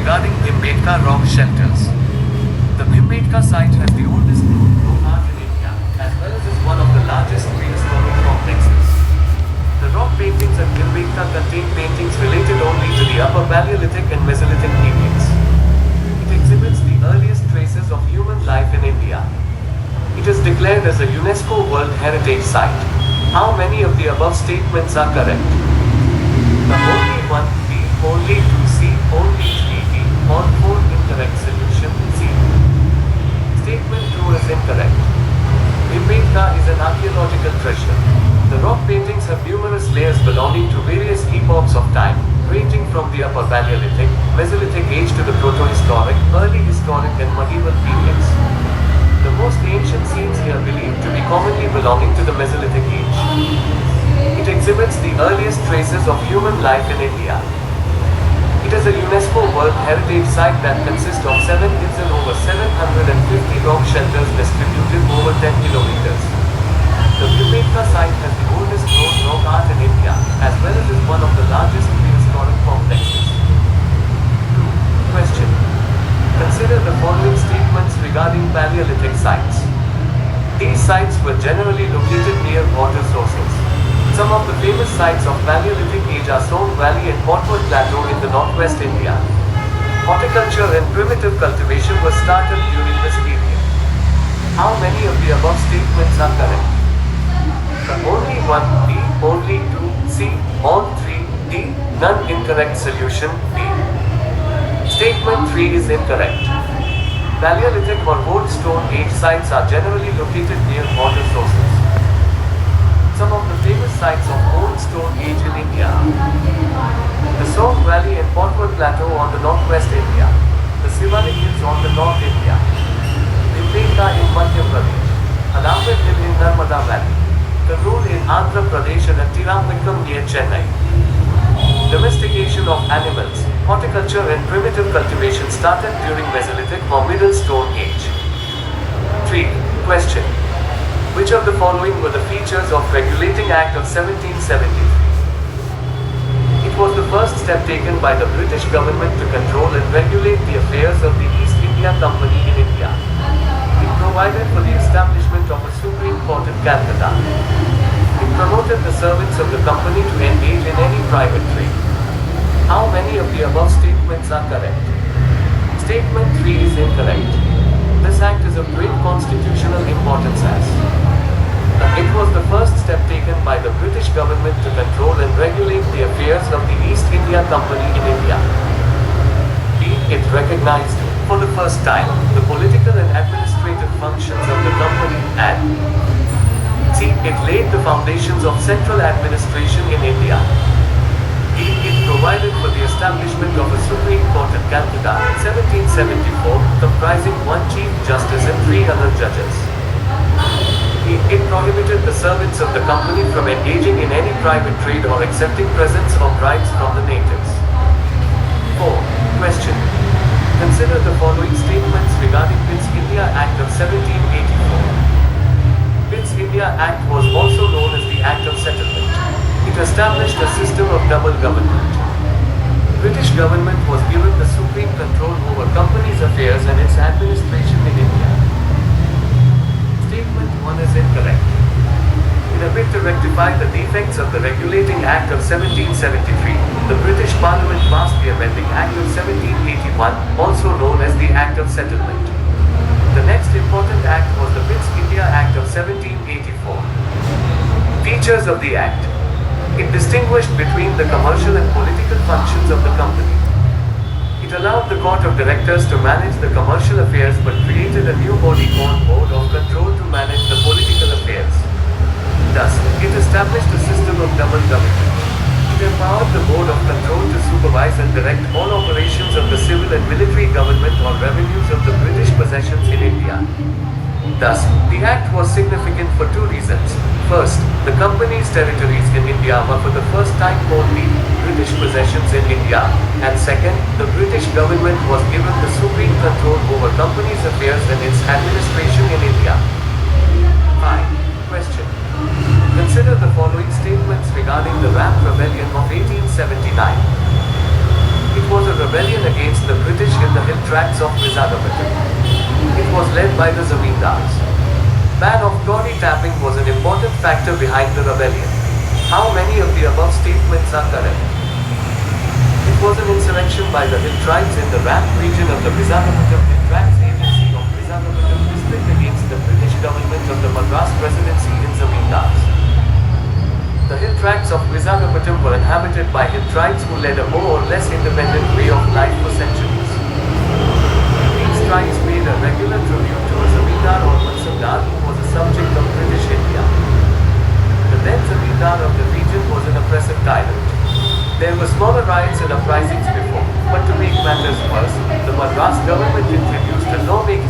regarding Bhimbetka rock shelters. The Bhimbetka site has the oldest known rock art in India, as well as is one of the largest prehistoric complexes. The rock paintings at Bhimbetka contain paintings related only to the Upper Paleolithic and Mesolithic periods. It exhibits the earliest traces of human life in India. It is declared as a UNESCO World Heritage Site. How many of the above statements are correct? The only one, B, only two, C, only three, D, all four incorrect. Solution, C. Statement 2 is incorrect. Bhimbetka is an archaeological treasure. The rock paintings have numerous layers belonging to various epochs of time, ranging from the Upper Paleolithic, Mesolithic age to the Protohistoric, Early Historic and Medieval periods. The most ancient scenes here believed to be commonly belonging to the Mesolithic age. It exhibits the earliest traces of human life in India. It is a UNESCO World Heritage Site that consists of 7 hills and over 750 rock shelters distributed over 10 kilometers. The Bhimbetka site has the oldest known rock art in India, as well as is one of the largest prehistoric complexes. Question. Consider the following statements regarding Paleolithic sites. These sites were generally located near water sources. Some of the famous sites of Paleolithic age are Soan Valley and Potwood Plateau in the northwest India. Horticulture and primitive cultivation was started during this period. How many of the above statements are correct? The only one, B, only two, C, all three, D, none incorrect. Solution, D. Statement 3 is incorrect. Paleolithic or Old Stone Age sites are generally located near water sources. Some of the famous sites of Old Stone Age in India are the Soan Valley and Potwood Plateau on the northwest India, the Shivalik Hills on the north India, Bhimbetka in Madhya Pradesh, Adamwet Hill in Narmada Valley, Karnool in Andhra Pradesh and Tiruvannamalai near Chennai. Domestication of animals, horticulture and primitive cultivation started during Mesolithic or Middle Stone Age. 3. Question. Which of the following were the features of Regulating Act of 1773? It was the first step taken by the British government to control and regulate the affairs of the East India Company in India. It provided for the establishment of a Supreme Court in Calcutta. It promoted the servants of the company to engage in any private trade. How many of the above statements are correct? Statement 3 is incorrect. This act is of great constitutional importance as it was the first step taken by the British government to control and regulate the affairs of the East India Company in India. B. It recognized, for the first time, the political and administrative functions of the company, and C. It laid the foundations of central administration in India. D. It provided for the establishment of a Supreme Court at Calcutta in 1774, comprising one Chief Justice and 3 other judges. E. It prohibited the servants of the company from engaging in any private trade or accepting presents or bribes from the natives. 4. Question. Consider the following statements regarding Pitt's India Act of 1784. Pitt's India Act was also known as the Act of Settlement. It established a system of double government. British government was given the supreme control over companies' affairs and its administration in India. Statement 1 is incorrect. In a bid to rectify the defects of the Regulating Act of 1773, the British Parliament passed the Amending Act of 1781, also known as the Act of Settlement. The next important act was the Pitt's India Act of 1784. Features of the Act. It distinguished between the commercial and political functions of the company. It allowed the Court of Directors to manage the commercial affairs but created a new body called Board of Control to manage the political affairs. Thus, it established a system of double government. It empowered the Board of Control to supervise and direct all operations of the civil and military government or revenues of the British possessions in India. Thus, the Act was significant for 2 reasons. First, the company's territories in India were for the first time called the British possessions in India, and second, the British government was given the supreme control over company's affairs and its administration in India. 5. Question. Consider the following statements regarding the Ram Rebellion of 1879. It was a rebellion against the British tracts of Visakhapatnam. It was led by the zamindars. Ban of gaudy tapping was an important factor behind the rebellion. How many of the above statements are correct? It was an insurrection by the hill tribes in the Ramp region of the Visakhapatnam Hill Tracts Agency of Visakhapatnam district against the British government of the Madras Presidency in zamindars. The hill tracts of Visakhapatnam were inhabited by hill tribes who led a more or less independent way of life for centuries. These tribes paid a regular tribute to a zamindar or mansabdar who was a subject of British India. The then zamindar of the region was an oppressive tyrant. There were smaller riots and uprisings before, but to make matters worse, the Madras government introduced a law making